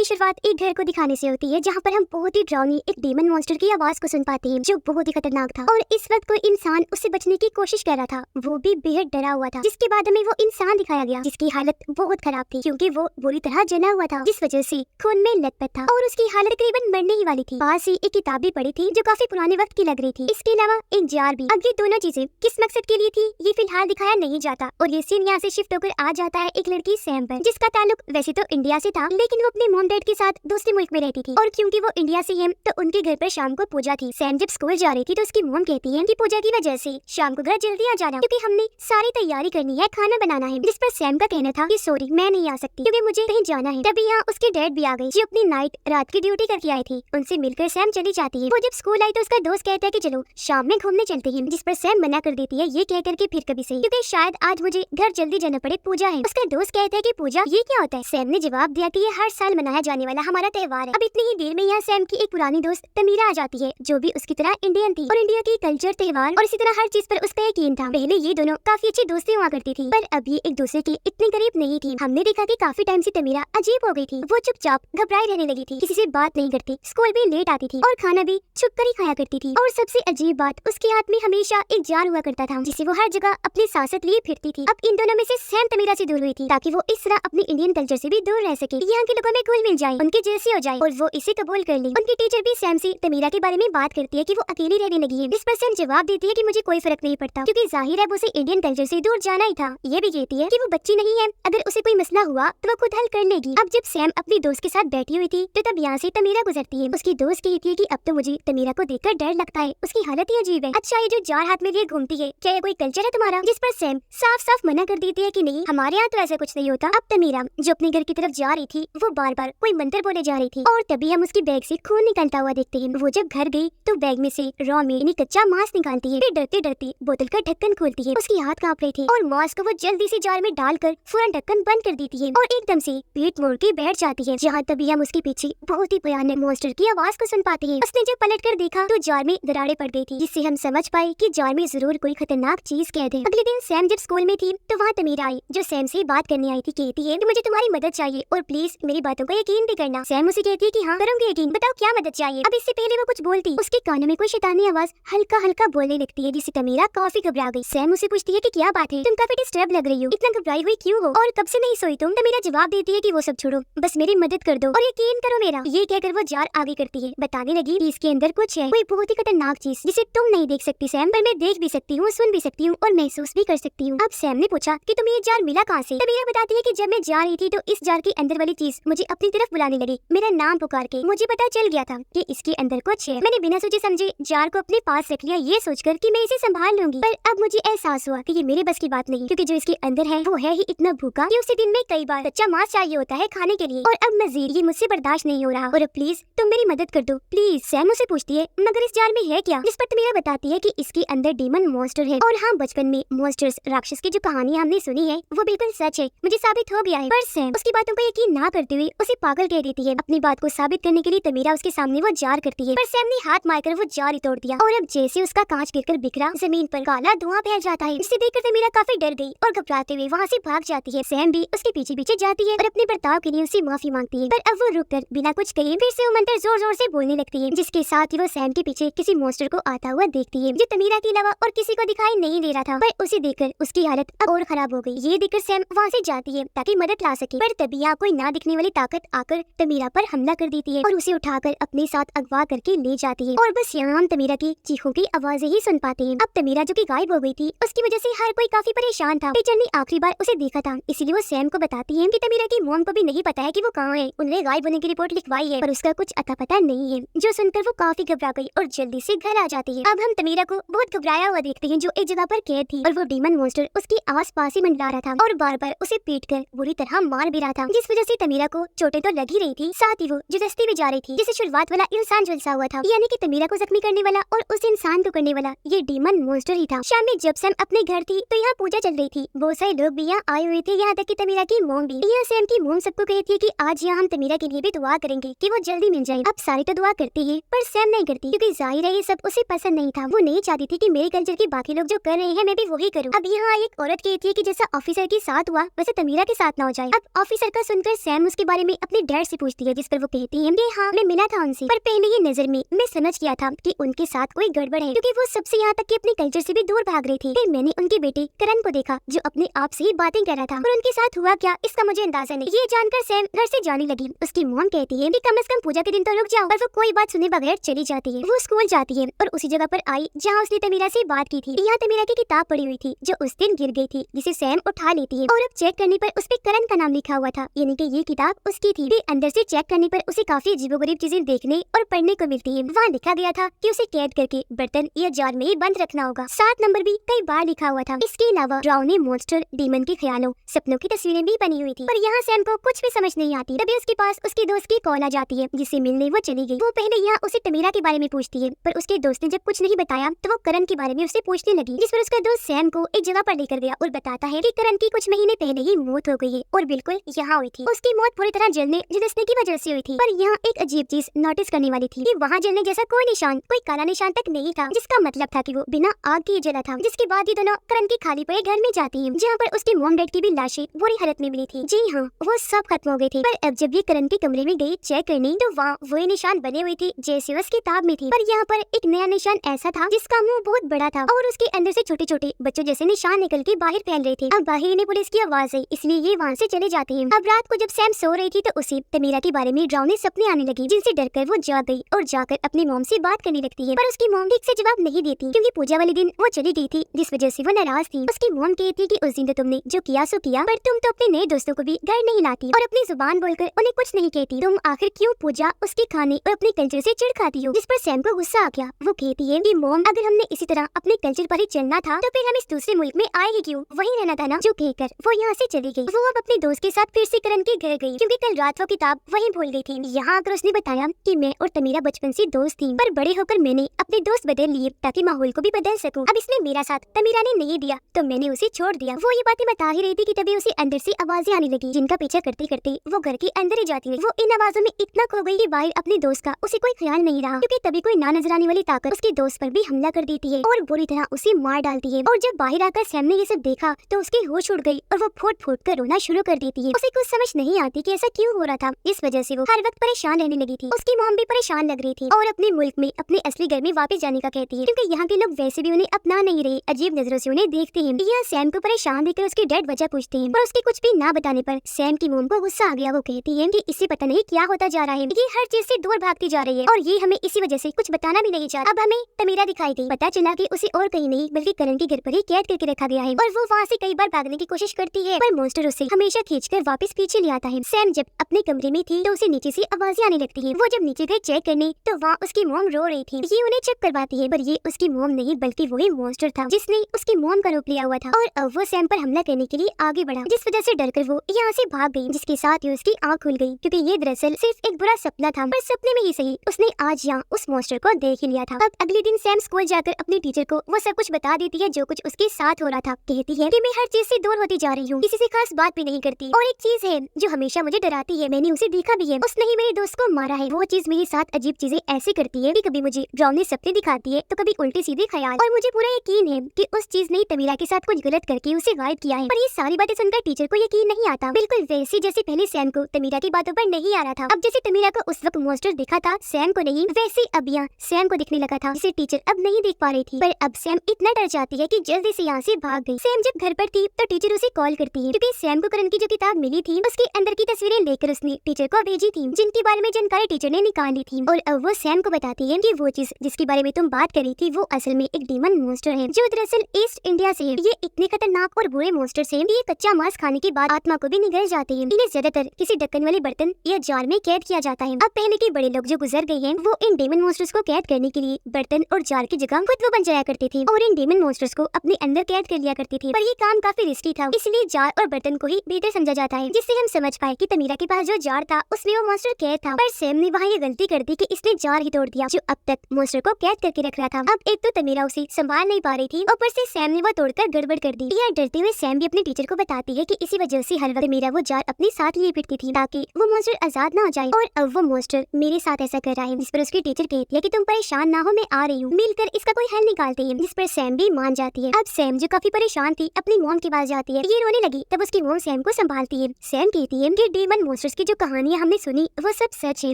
की शुरुआत एक घर को दिखाने से होती है जहाँ पर हम बहुत ही डरावनी एक डीमन मॉन्स्टर की आवाज को सुन पाते हैं जो बहुत ही खतरनाक था। और इस वक्त कोई इंसान उससे बचने की कोशिश कर रहा था, वो भी बेहद डरा हुआ था। जिसके बाद हमें वो इंसान दिखाया गया जिसकी हालत बहुत खराब थी क्योंकि वो बुरी तरह जना हुआ था, जिस वजह से खून में लथपथ था और उसकी हालत तकरीबन मरने ही वाली थी। पास ही एक किताब भी पड़ी थी जो काफी पुराने वक्त की लग रही थी। इसके अलावा एक जार भी। अब ये दोनों चीजें किस मकसद के लिए थी ये फिलहाल दिखाया नहीं जाता और ये सीन यहाँ से शिफ्ट होकर आ जाता है एक लड़की सैम पर, जिसका ताल्लुक वैसे तो इंडिया से था लेकिन वो अपने मॉम डैड के साथ दूसरे मुल्क में रहती थी। और क्योंकि वो इंडिया से है तो उनके घर पर शाम को पूजा थी। सैम जब स्कूल जा रही थी तो उसकी मॉम कहती है कि पूजा की वजह से शाम को घर जल्दी आ जाना क्योंकि हमने सारी तैयारी करनी है, खाना बनाना है। जिस पर सैम का कहना था कि सॉरी मैं नहीं आ सकती क्योंकि मुझे कहीं जाना है। तभी यहाँ उसके डैड भी आ गए जो अपनी रात की ड्यूटी करके आई थी। उनसे मिलकर सैम चली जाती है। वो जब स्कूल आई तो उसका दोस्त कहता है कि चलो शाम में घूमने चलते हैं, जिस पर सैम मना कर देती है ये कह करके फिर कभी से, क्योंकि शायद आज मुझे घर जल्दी जाना पड़े, पूजा है। उसका दोस्त कहता है कि पूजा ये क्या होता है। सैम ने जवाब दिया कि ये हर साल मनाया जाने वाला हमारा त्योहार है। अब इतनी ही देर में यहाँ सैम की एक पुरानी दोस्त तमीरा आ जाती है जो भी उसकी तरह इंडियन थी और इंडिया की कल्चर, त्योहार और इसी तरह हर चीज पर उसका यकीन था। पहले ये दोनों काफी अच्छी दोस्ती हुआ करती थी पर अब ये एक दूसरे के इतनी करीब नहीं थी। हमने देखा कि काफी टाइम से तमीरा अजीब हो गई थी। वो चुपचाप घबराई रहने लगी थी, किसी से बात नहीं करती, स्कूल भी लेट आती थी और खाना भी छुप कर ही खाया करती थी। और सबसे अजीब बात, उसके हाथ में हमेशा एक जार हुआ करता था जिसे वो हर जगह अपनी सांसत लिए फिरती थी। अब इन दोनों में से सैम तमीरा से दूर हुई थी ताकि वो इस तरह अपनी इंडियन कल्चर से भी दूर रह सके, यहाँ के लोगों में घुल मिल जाए, उनके जैसी हो जाए और वो इसे कबूल कर ली। उनकी टीचर भी सैम से तमीरा के बारे में बात करती है कि वो अकेली रहने लगी है। इस पर सैम जवाब देती है कि मुझे कोई फर्क नहीं पड़ता क्योंकि जाहिर है वो उसे इंडियन कल्चर से दूर जाना ही था। ये भी कहती है कि वो बच्ची नहीं है, अगर उसे कोई मसला हुआ तो वो खुद हल कर लेगी। अब जब सैम अपनी दोस्त के साथ बैठी हुई थी तो तब यहाँ से तमीरा गुजरती है। उसकी दोस्त कहती है कि अब तो मुझे तमीरा को देखकर डर लगता है, उसकी हालत ही अजीब है। अच्छा ये जो जार हाथ में लिए घूमती है क्या ये कोई कल्चर है तुम्हारा। जिस पर सैम साफ साफ मना कर देती है कि नहीं हमारे यहाँ तो ऐसा कुछ नहीं होता। अब तमीरा जो अपने घर की तरफ जा रही थी वो बार बार कोई मंत्र बोले जा रही थी और तभी हम उसके बैग से खून निकलता हुआ देखते हैं। वो जब घर गई तो बैग में से रॉ मीट यानी कच्चा मांस निकालती है, फिर डरते डरते बोतल का ढक्कन खोलती है। उसकी हाथ कांप रहे थे और मांस को वो जल्दी से जार में डालकर फौरन ढक्कन बंद कर देती है और एकदम से पेट मोड़ के बैठ जाती है। जहाँ तभी हम उसके पीछे बहुत ही भयानक मॉन्स्टर की आवाज को सुन पाते हैं। उसने जब पलट कर देखा तो जार में दरारें पड़ गई थी जिससे हम समझ पाए कि जार में जरूर कोई खतरनाक चीज कैद है। अगले दिन सैम जब स्कूल में थी तो वहाँ तमीरा आई जो सैम से बात करने आई थी। कहती है कि मुझे तुम्हारी मदद चाहिए और प्लीज मेरी बातों का यकीन भी करना। सैम उसे कहती है कि हाँ करूंगी यकीन, बताओ क्या मदद चाहिए। अब इससे पहले वो कुछ बोलती उसके कानों में कोई शैतानी आवाज हल्का हल्का बोलने लगती है जिससे तमीरा काफी घबरा गई। सैम उसे पूछती है कि क्या बात है, तुम काफी डिस्टर्ब लग रही हो, इतना घबराई हुई क्यों हो और कब से नहीं सोई तुम। तमीरा जवाब देती है कि वो सब छोड़ो, बस मेरी मदद कर दो और यकीन करो मेरा। ये कहकर वो जार आगे करती है, बताने लगी कि इसके अंदर कुछ है, कोई बहुत ही खतरनाक चीज जिसे तुम नहीं देख सकती सैम, पर मैं देख भी सकती हूँ, सुन भी सकती हूँ और महसूस भी कर सकती हूँ। अब सैम ने पूछा कि तुम्हें ये जार मिला कहाँ से। तमीरा बताती है कि जब मैं जा रही थी तो इस जार के अंदर वाली चीज मुझे अपनी तरफ बुलाने लगी, मेरा नाम पुकार के। मुझे पता चल गया था कि इसके अंदर कुछ है। मैंने बिना सोचे समझे जार को अपने पास रख लिया ये सोचकर कि मैं इसे संभाल लूंगी, पर अब मुझे एहसास हुआ कि ये मेरे बस की बात नहीं क्योंकि जो इसके अंदर है वो है ही इतना भूखा कि उसे दिन में कई बार कच्चा मांस चाहिए होता है खाने के लिए और अब मजीद ये मुझसे बर्दाश्त नहीं हो रहा और प्लीज तुम मेरी मदद कर दो प्लीज। सैम उसे पूछती है मगर इस जार में है क्या, जिस पर तमीरा बताती है कि इसके अंदर डीमन मॉन्स्टर है। और हाँ बचपन में मॉन्स्टर्स राक्षस की जो कहानी हमने सुनी है वो बिल्कुल सच है, मुझे साबित हो गया है। पर सैम उसकी बातों पर यकीन ना करते हुए उसे पागल कह देती है। अपनी बात को साबित करने के लिए तमीरा उसके सामने वो जार करती है पर सैम ने हाथ मारकर वो जार ही तोड़ दिया और अब जैसे उसका कांच गिरकर बिखरा जमीन पर काला धुआं फैल जाता है। इसे देखकर तमीरा काफी डर गई और घबराते हुए वहाँ से भाग जाती है। सैम भी उसके पीछे पीछे जाती है और अपने बर्ताव के लिए उसे माफी मांगती है, पर अब वो रुककर बिना कुछ कहे फिर से वो मंत्र जोर जोर से बोलने लगती है जिसके साथ ही वो सैम के पीछे किसी मॉन्स्टर को आता हुआ देखती है जो तमीरा के अलावा और किसी को दिखाई नहीं दे रहा था। पर उसे देखकर उसकी हालत अब और खराब हो गई। ये देखकर सैम वहाँ से जाती है ताकि मदद ला सके, पर तभी यहाँ कोई ना दिखने वाली ताकत आकर तमीरा पर हमला कर देती है और उसे उठाकर अपने साथ अगवा करके ले जाती है। और बस यहाँ हम तमीरा की चीखों की आवाजें ही सुन पाते हैं। अब तमीरा जो कि गायब हो गई थी उसकी वजह से हर कोई काफी परेशान था। टीचर ने आखिरी बार उसे देखा था इसीलिए वो सैम को बताती है कि तमीरा की मॉम को भी नहीं पता है कि वो कहाँ है, उन्होंने गायब होने की रिपोर्ट लिखवाई है पर उसका कुछ अता पता नहीं है। जो सुनकर वो काफी घबरा गई और जल्दी से घर आ जाती है। अब हम तमीरा को बहुत घबराया हुआ देखते हैं जो एक जगह पर कैद थी और वो डीमन मॉन्स्टर उसके आस पास ही मंडरा रहा था और बार बार उसे पीट कर बुरी तरह मार भी रहा था, जिस वजह से तमीरा को चोटें तो लग ही रही थी, साथ ही वो जबरदस्ती भी जा रही थी जिसे शुरुआत वाला इंसान झुलसा हुआ था, यानी कि तमीरा को जख्मी करने वाला और उस इंसान को करने वाला ये डीमन मॉन्स्टर ही था। शाम में जब सैम अपने घर थी तो यहाँ पूजा चल रही थी, बहुत सारे लोग भी यहाँ आए हुए थे, यहाँ तक कि तमीरा की मोम भी। यहाँ सैम की मोम सबको कहती है कि आज यहाँ हम तमीरा के लिए भी दुआ करेंगे कि वो जल्दी मिल जाए। अब सारी तो दुआ करती है पर सैम नहीं करती क्योंकि जाहिर है ये सब उसे पसंद नहीं था। वो नहीं चाहती थी कि मेरे कल्चर के बाकी लोग जो कर रहे हैं मैं भी वही करूँ। अब यहाँ एक औरत कहती है कि जैसा ऑफिसर के साथ हुआ वैसे तमीरा के साथ ना हो जाए। अब ऑफिसर का सुनकर सैम उसके बारे में अपनी अपने डैड से पूछती है, जिस पर वो कहती है कि हाँ मैं मिला था उनसे, पर पहले ही नजर में मैं समझ गया था कि उनके साथ कोई गड़बड़ है, क्योंकि वो सबसे यहाँ तक कि अपने कल्चर से भी दूर भाग रही थी। फिर मैंने उनके बेटे करण को देखा जो अपने आप से ही बातें कर रहा था, और उनके साथ हुआ क्या इसका मुझे अंदाजा नहीं। ये जानकर सैम घर से जाने लगी। उसकी मॉम कहती है कि कम से कम पूजा के दिन तो रुक जाओ, पर वो कोई बात सुने बगैर चली जाती है। वो स्कूल जाती है और उसी जगह पर आई जहाँ उसने तमीरा से बात की थी। यहाँ तमीरा की किताब पड़ी हुई थी जो उस दिन गिर गई थी, जिसे सैम उठा लेती है, और अब चेक करने पर उस पे करण का नाम लिखा हुआ था, यानी कि ये किताब उसकी थी। फिर अंदर से चेक करने पर उसे काफी अजीबोगरीब चीजें देखने और पढ़ने को मिलती है। वहाँ लिखा गया था कि उसे कैद करके बर्तन या जार में ही बंद रखना होगा। 7 नंबर भी कई बार लिखा हुआ था। इसके अलावा ड्राउनी मॉन्स्टर, डीमन के ख्यालों, सपनों की तस्वीरें भी बनी हुई थी। पर यहाँ सैम को कुछ भी समझ नहीं आती। तभी उसके पास उसके दोस्त की कॉल आ जाती है, जिसे मिलने वो चली गई। वो पहले यहाँ उसे तमीरा के बारे में पूछती है, पर उसके दोस्त ने जब कुछ नहीं बताया तो वो करण के बारे में उससे पूछने लगी, जिस पर उसका दोस्त सैम को एक जगह पर लेकर गया और बताता है कि करण की कुछ महीने पहले ही मौत हो गई है, और बिल्कुल यहाँ हुई थी। उसकी मौत पूरी तरह जलने झुलसने की वजह से हुई थी। पर यहाँ एक अजीब चीज नोटिस करने वाली थी कि वहाँ जलने जैसा कोई निशान, कोई काला निशान तक नहीं था, जिसका मतलब था कि वो बिना आग के जला था। जिसके बाद ये दोनों करण के खाली पड़े घर में जाती हैं, जहाँ पर उसके मॉम डैड की भी लाशें बुरी हालत में मिली थी। जी हाँ, वो सब खत्म हो गए थे। पर अब जब ये करण के कमरे में गई चेक करने, तो वहाँ वही निशान बने हुए थे जैसे उस किताब में थी। पर यहाँ पर एक नया निशान ऐसा था जिसका मुंह बहुत बड़ा था, और उसके अंदर से छोटे छोटे बच्चों जैसे निशान निकल के बाहर फैल रहे थे। अब बाहर ने पुलिस की आवाज आई, इसलिए ये वहाँ से चले जाते हैं। अब रात को जब सैम सो रही थी तो उसे तमीरा के बारे में डरावने सपने आने लगे, जिनसे डरकर वो जाग गई और जाकर अपनी मॉम से बात करने लगती है। पर उसकी मॉम ठीक से जवाब नहीं देती, क्योंकि पूजा वाले दिन वो चली गई थी, जिस वजह से वो नाराज थी। उसकी मॉम कहती कि उस दिन तो तुमने जो किया सो किया, पर तुम तो अपने नए दोस्तों को भी घर नहीं लाती और अपनी जुबान बोलकर उन्हें कुछ नहीं कहती। तुम आखिर क्यों पूजा, उसके खाने और अपने कल्चर से चिढ़ खाती हो? जिस पर सैम को गुस्सा आ गया। वो कहती है कि मॉम, अगर हमने इसी तरह अपने कल्चर पर ही चलना था तो फिर हम इस दूसरे मुल्क में आए ही क्यों? वहीं रहना था ना। जो कहकर वो यहाँ से चली गई। वो अब अपने दोस्त के साथ फिर से करण के घर गई, क्योंकि कल रात वो किताब वहीं भूल गई थी। यहाँ आकर उसने बताया कि मैं और तमीरा बचपन से दोस्त थी, पर बड़े होकर मैंने अपने दोस्त बदल लिए ताकि माहौल को भी बदल सकूं। अब इसने मेरा साथ तमीरा ने नहीं दिया तो मैंने उसे छोड़ दिया। वो ये बातें बता ही रही थी कि तभी उसे अंदर से आवाजें आने लगी, जिनका पीछा करते करते वो घर के अंदर ही जाती है। वो इन आवाजों में इतना खो गई कि बाहर अपने दोस्त का उसे कोई ख्याल नहीं रहा, क्योंकि तभी कोई ना नजर आने वाली ताकत उसके दोस्त पर भी हमला कर देती है और बुरी तरह उसे मार डालती है। और जब बाहर आकर सैम ने ये सब देखा तो उसकी होश उड़ गई और वो फूट फूट कर रोना शुरू कर देती है। उसे कुछ समझ नहीं आती कि ऐसा क्यों हो रहा था, इस वजह से वो हर वक्त परेशान रहने लगी थी। उसकी मॉम भी परेशान लग रही थी और अपने मुल्क में अपने असली घर में वापस जाने का कहती है, क्योंकि यहाँ के लोग वैसे भी उन्हें अपना नहीं रहे, अजीब नजरों से उन्हें देखते हैं। यहाँ सैम को परेशान देखकर उसके डैड वजह पूछते हैं, पर उसके कुछ भी ना बताने पर सैम की मॉम को गुस्सा आ गया। वो कहती है कि इसे पता नहीं क्या होता जा रहा है, ये हर चीज से दूर भागती जा रही है और ये हमें इसी वजह से कुछ बताना भी नहीं चाहता। अब हमें तमीरा दिखाई दी, पता चला कि उसे और कहीं नहीं बल्कि करण के घर पर ही कैद करके रखा गया है, और वो वहाँ से कई बार भागने की कोशिश करती है, पर मॉन्स्टर उसे हमेशा खींचकर वापस पीछे ले आता है। सैम जब अपने कमरे में थी तो उसे नीचे से आवाजें आने लगती हैं। वो जब नीचे गई चेक करने तो वहाँ उसकी मॉम रो रही थी। ये उन्हें चेक करवाती है, पर ये उसकी मॉम नहीं बल्कि वही मॉन्स्टर था जिसने उसकी मॉम का रूप लिया हुआ था, और अब वो सैम पर हमला करने के लिए आगे बढ़ा, जिस वजह से डरकर वो यहाँ से भाग गई, जिसके साथ ही उसकी आँख खुल गई, क्योंकि ये दरअसल सिर्फ एक बुरा सपना था। पर सपने में ही सही उसने आज यहाँ उस मॉन्स्टर को देख ही लिया था। अब अगले दिन सैम स्कूल जाकर अपनी टीचर को वो सब कुछ बता देती है जो कुछ उसके साथ हो रहा था। कहती है कि मैं हर चीज से दूर होती जा रही हूँ, किसी से खास बात भी नहीं करती, और एक चीज है जो हमेशा मुझे डराती है, मैंने उसे देखा भी है, उसने ही मेरे दोस्त को मारा है। वो चीज मेरे साथ अजीब चीजें ऐसे करती है कि कभी मुझे डरावने सपने दिखाती है तो कभी उल्टे सीधे ख्याल, और मुझे पूरा यकीन है कि उस चीज ने तमीरा के साथ कुछ गलत करके उसे गायब किया है। पर ये सारी बातें सुनकर टीचर को यकीन नहीं आता, बिल्कुल वैसे जैसे पहले सैम को तमीरा की बातों पर नहीं आ रहा था। अब जैसे तमीरा को उस वक्त मॉन्स्टर दिखा था सैम को नहीं, वैसे अब यहाँ सैम को दिखने लगा था, जिसे टीचर अब नहीं देख पा रही थी। पर अब सैम इतना डर जाती है कि जल्दी से यहाँ से भाग गई। सैम जब घर पर थी तो टीचर उसे कॉल करती है, क्योंकि सैम को करण की जो किताब मिली थी उसके अंदर की तस्वीरें लेकर उसने टीचर को भेजी थी, जिनके बारे में जानकारी टीचर ने निकाल ली थी। और अब वो सैम को बताती है कि वो चीज जिसके बारे में तुम बात कर रही थी वो असल में एक डीमन मॉन्स्टर है, जो दरअसल ईस्ट इंडिया से है। ये इतने खतरनाक और बुरे मॉन्स्टर है, ये कच्चा मांस खाने के बाद आत्मा को भी निगल जाते हैं। इन्हें ज्यादातर किसी ढक्कन वाले बर्तन या जार में कैद किया जाता है। अब पहले के बड़े लोग जो गुजर गए हैं वो इन डीमन मॉन्स्टर्स को कैद करने के लिए बर्तन और जार की जगह खुद वो बन जाया करते थे और इन डीमन मॉन्स्टर्स को अपने अंदर कैद कर लिया करते थे। पर ये काम काफी रिस्की था, इसलिए जार और बर्तन को ही बेहतर समझा जाता है, जिससे हम समझ पाए कि तमीरा के पास जो जार था उसमें वो मॉन्स्टर कैद था। पर सैम ने वहाँ ये गलती कर दी कि इसने जार ही तोड़ दिया जो अब तक मॉन्स्टर को कैद करके रख रहा था। अब एक तो तमीरा उसे संभाल नहीं पा रही थी, ऊपर से सैम ने वो तोड़कर गड़बड़ कर दी। यह डरते हुए सैम भी अपने टीचर को बताती है कि इसी वजह से हर वक्त मेरा वो जार अपने साथ लिए फिरती थी ताकि वो मॉन्स्टर आजाद ना हो जाए, और अब वो मॉन्स्टर मेरे साथ ऐसा कर रहा है। जिस पर उसकी टीचर कहती है कि तुम परेशान ना हो, मैं आ रही हूँ, मिलकर इसका कोई हल निकालते हैं। जिस पर सैम भी मान जाती है। अब सैम जो काफी परेशान थी अपनी मॉम के पास जाती है, ये रोने लगी। तब उसकी मॉम सैम को संभालती है। सैम कहती है कि डीमन मॉन्स्टर मॉन्स्टर्स की जो कहानियाँ हमने सुनी वो सब सच है।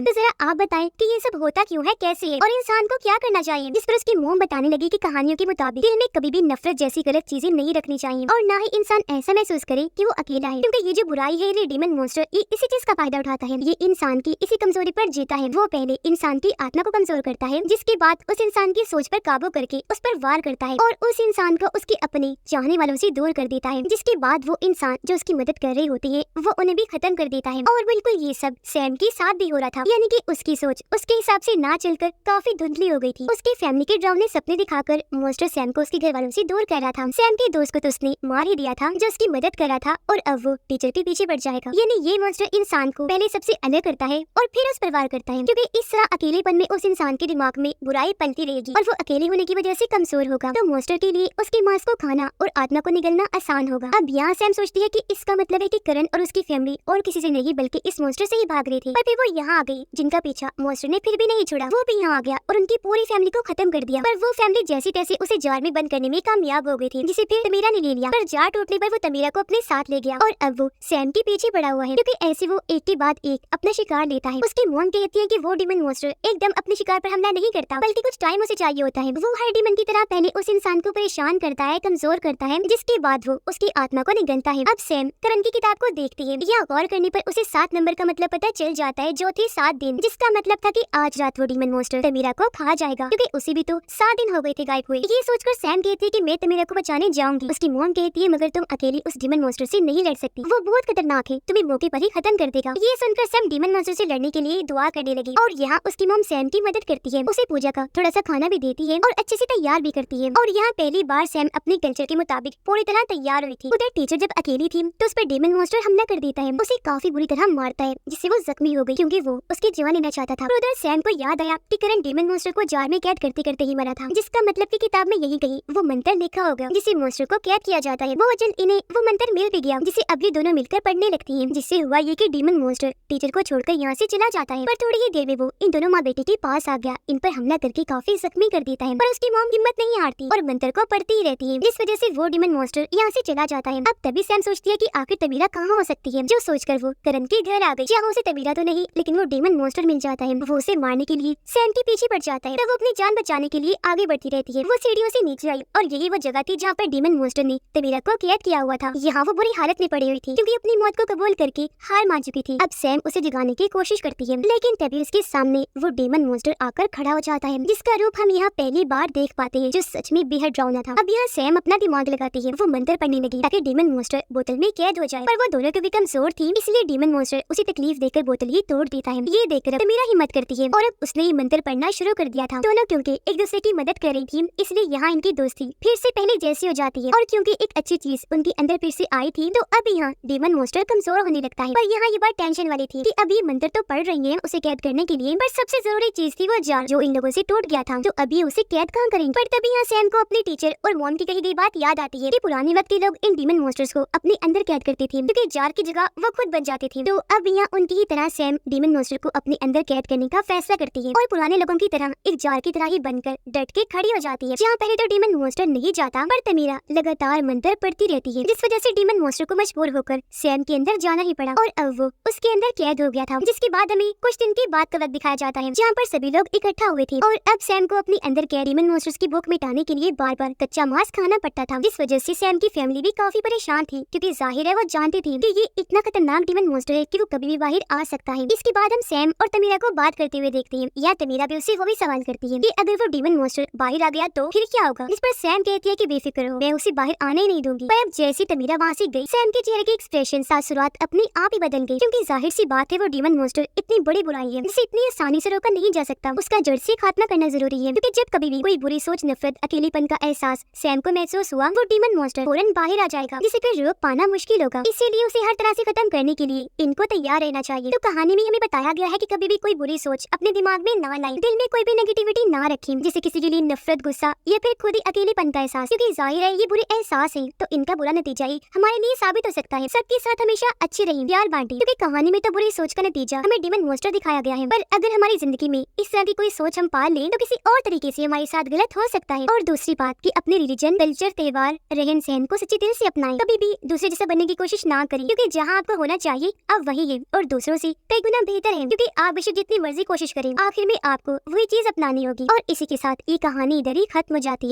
तो जरा आप बताएं कि ये सब होता क्यों है, कैसे है और इंसान को क्या करना चाहिए। जिस पर उसकी मोम बताने लगी कि कहानियों के मुताबिक दिल में कभी भी नफरत जैसी गलत चीजें नहीं रखनी चाहिए और ना ही इंसान ऐसा महसूस करे कि वो अकेला है, क्योंकि ये जो बुराई है, ये डीमन मॉन्स्टर, ये इसी चीज का फायदा उठाता है। ये इंसान की इसी कमजोरी पर जीता है। वो पहले इंसान की आत्मा को कमजोर करता है, जिसके बाद उस इंसान की सोच पर काबू करके उस पर वार करता है और उस इंसान को उसके अपने चाहने वालों से दूर कर देता है, जिसके बाद वो इंसान जो उसकी मदद कर रही होती है वो उन्हें भी खत्म कर देता है। और बिल्कुल ये सब सैम के साथ भी हो रहा था, यानी कि उसकी सोच उसके हिसाब से ना चलकर काफी धुंधली हो गई थी। उसकी फैमिली के डरावने सपने दिखाकर मॉन्स्टर सैम को उसके घर वालों से दूर कर रहा था। सैम के दोस्त को तो उसने मार ही दिया था जो उसकी मदद कर रहा था, और अब वो टीचर के पीछे पड़ जाएगा। यानी ये मॉन्स्टर इंसान को पहले सबसे अलग करता है और फिर उस पर वार करता है, क्योंकि इस तरह अकेलेपन में उस इंसान के दिमाग में बुराई पलती रहेगी और वो अकेले होने की वजह से कमजोर होगा। तो मॉन्स्टर के लिए उसके मांस को खाना और आत्मा को निगलना आसान होगा। अब यहाँ सैम सोचती है कि इसका मतलब है कि करण और उसकी फैमिली और किसी से नहीं बल्कि इस मॉन्स्टर से ही भाग रही थी, पर फिर वो यहाँ आ गई जिनका पीछा मॉन्स्टर ने फिर भी नहीं छोड़ा। वो भी यहाँ आ गया और उनकी पूरी फैमिली को खत्म कर दिया, पर वो फैमिली जैसी तैसी उसे जार में बंद करने में कामयाब हो गई थी, जिसे फिर तमीरा ने ले लिया। पर जार टूटने पर वो तमीरा को अपने साथ ले गया और अब वो सैम के पीछे पड़ा हुआ है, क्योंकि ऐसे वो एक के बाद एक अपना शिकार लेता है। उसकी मॉम कहती है कि वो डीमन मॉन्स्टर एकदम अपने शिकार पर हमला नहीं करता, बल्कि कुछ टाइम उसे चाहिए होता है। वो हर डीमन की तरह पहले उस इंसान को परेशान करता है, कमजोर करता है, जिसके बाद वो उसकी आत्मा को निगलता है। अब सैम करण की किताब को देखती है। यह गौर करने पर उसे 7 नंबर का मतलब पता चल जाता है, जो थी 7 दिन, जिसका मतलब था कि आज रात वो डीमन मॉन्स्टर तमीरा को खा जाएगा, क्योंकि उसे भी तो 7 दिन हो गए थे गायब हुए। ये सोचकर सैम कहती है कि मैं तमीरा को बचाने जाऊंगी। उसकी मॉम कहती है मगर तुम अकेली उस डीमन मॉन्स्टर से नहीं लड़ सकती, वो बहुत खतरनाक है, तुम्हें मौके पर ही खत्म कर देगा। ये सुनकर सैम डीमन मॉन्स्टर से लड़ने के लिए दुआ करने लगी और यहाँ उसकी मॉम सैम की मदद करती है, उसे पूजा का थोड़ा सा खाना भी देती है और अच्छे से तैयार भी करती है। और यहाँ पहली बार सैम अपने कल्चर के मुताबिक पूरी तरह तैयार हुई थी। उधर टीचर जब अकेली थी तो उस पर डीमन मॉन्स्टर हमला कर देता है, उसे काफी बुरी तरह मारता है, जिससे वो जख्मी हो गई, क्योंकि वो उसकी जान लेना चाहता था। उधर सैम को याद आया कि करण डीमन मॉन्स्टर को जार में कैद करते करते ही मरा था, जिसका मतलब कि किताब में यही कहीं वो मंत्र लिखा होगा जिससे मॉन्स्टर को कैद किया जाता है। वो जल्द इन्हें वो मंत्र मिल भी गया, जिसे अब ये दोनों मिलकर पढ़ने लगती हैं, जिससे हुआ ये कि डीमन मॉन्स्टर टीचर को छोड़कर यहाँ से चला जाता है। पर थोड़ी ही देर में वो इन दोनों माँ बेटी के पास आ गया, इन पर हमला करके काफी जख्मी कर देता है, पर उसकी मॉम हिम्मत नहीं हारती और मंत्र को पढ़ती ही रहती है, जिस वजह से वो डीमन मॉन्स्टर यहाँ से चला जाता है। अब तभी सैम सोचती है कि आखिर तमीरा कहाँ हो सकती है, जो सोचकर वो करण के घर आ गई, जहाँ उसे तमीरा तो नहीं लेकिन वो डीमन मॉन्स्टर मिल जाता है। वो उसे मारने के लिए सैम के पीछे पड़ जाता है, तो वो अपनी जान बचाने के लिए आगे बढ़ती रहती है। वो सीढ़ियों से नीचे आई और यही वो जगह थी जहाँ पर डीमन मॉन्स्टर ने तमीरा को कैद किया हुआ था। यहाँ वो बुरी हालत में पड़ी हुई थी, क्योंकि अपनी मौत को कबूल करके हार मान चुकी थी। अब सैम उसे जगाने की कोशिश करती है, लेकिन तभी उसके सामने वो डीमन मॉन्स्टर आकर खड़ा हो जाता है, जिसका रूप हम यहाँ पहली बार देख पाते हैं, जो सच में बेहद डरावना था। अब यहाँ सैम अपना दिमाग लगाती है, वो मंत्र पढ़ने लगी ताकि डीमन मॉन्स्टर बोतल में कैद हो जाए, पर वो दोनों को भी कमजोर थी, इसलिए डीमन मॉन्स्टर उसे तकलीफ देकर बोतल ही तोड़ देता है। ये देखकर तमीरा हिम्मत करती है और अब उसने ये मंत्र पढ़ना शुरू कर दिया था। दोनों क्योंकि एक दूसरे की मदद कर रही थी, इसलिए यहाँ इनकी दोस्ती फिर से पहले जैसी हो जाती है, और क्योंकि एक अच्छी चीज उनके अंदर फिर से आई थी, तो अब यहाँ डीमन मॉन्स्टर कमजोर होने लगता है। पर यहाँ ये बात टेंशन वाली थी कि अब ये मंत्र तो पढ़ रही है उसे कैद करने के लिए, पर सबसे जरूरी चीज थी वो जार जो इन लोगों से टूट गया था, तो अभी उसे कैद कहाँ करेंगे। पर तभी यहाँ सैम को अपने टीचर और मॉम की कही गई बात याद आती है कि पुराने वक्त के लोग इन डीमन मॉन्स्टर्स को अपने अंदर कैद करते थे, क्योंकि जार की जगह वो खुद बन जाते थे। तो अब यहाँ उनकी ही तरह सैम डीमन मॉन्स्टर को अपने अंदर कैद करने का फैसला करती है और पुराने लोगों की तरह एक जार की तरह ही बनकर डट के खड़ी हो जाती है। जहाँ पहले तो डीमन मॉन्स्टर नहीं जाता, पर तमीरा लगातार मंत्र पढ़ती रहती है, जिस वजह से डीमन मॉन्स्टर को मजबूर होकर सैम के अंदर जाना ही पड़ा और अब वो उसके अंदर कैद हो गया था। जिसके बाद हमें कुछ दिन के बाद का वक्त दिखाया जाता है, जहाँ पर सभी लोग इकट्ठा हुए थे और अब सैम को अपने अंदर कैद डीमन मॉन्स्टर्स की भूख मिटाने के लिए बार बार कच्चा मांस खाना पड़ता था, जिस वजह से सैम की फैमिली भी काफी परेशान थी, क्योंकि जाहिर है वो जानती थी कि ये इतना खतरनाक डीमन मॉन्स्टर है कि वो कभी भी बाहर आ सकता है। इसके बाद हम सैम और तमीरा को बात करते हुए देखते हैं, या तमीरा भी उससे वो भी सवाल करती है कि अगर वो डीमन मॉन्स्टर बाहर आ गया तो फिर क्या होगा, जिस पर सैम कहती है कि बेफिक्र हो, मैं उसे बाहर आने ही नहीं दूंगी। पर अब जैसी तमीरा वहाँ से गई, सैम के चेहरे के एक्सप्रेशन तासुरात अपने आप ही बदल गए, क्योंकि जाहिर सी बात है वो डीमन मॉन्स्टर इतनी बड़ी बुराई है जिसे इतनी आसानी से रोका नहीं जा सकता, उसका जड़ से खात्मा करना जरूरी है। क्योंकि जब कभी भी कोई बुरी सोच, नफरत, अकेलेपन का एहसास सैम को महसूस हुआ, वो डीमन मॉन्स्टर फौरन बाहर आ जाएगा, जिसे फिर रोक पाना मुश्किल होगा। इसीलिए उसे हर तरह से खत्म करने के लिए इनको तैयार रहना चाहिए। तो कहानी में हमें बताया गया है कि कभी भी कोई बुरी सोच अपने दिमाग में ना लाएं, दिल में कोई भी नेगेटिविटी ना रखें, जैसे किसी के लिए नफरत, गुस्सा या फिर खुद ही अकेलेपन का एहसास, क्योंकि जाहिर है ये बुरे एहसास है तो इनका बुरा नतीजा ही हमारे लिए साबित हो सकता है। सबके साथ हमेशा अच्छे रहें, प्यार बांटें, क्योंकि कहानी में तो बुरी सोच का नतीजा हमें डीमन मॉन्स्टर दिखाया गया है, पर अगर हमारी जिंदगी में इस तरह की कोई सोच हम पाल लें तो किसी और तरीके से हमारे साथ गलत हो सकता है। और दूसरी बात कि अपने रिलीजन, कल्चर, त्योहार, रहन सहन को सच्चे दिल से अपनाएं, कभी भी दूसरे जैसा बनने की कोशिश ना करें, क्योंकि जहाँ आपको होना चाहिए आप आप वही है और दूसरों से कई गुना बेहतर है, क्योंकि आप बेशक जितनी मर्जी कोशिश करें आखिर में आपको वही चीज अपनानी होगी। और इसी के साथ ये कहानी इधर ही खत्म हो जाती है।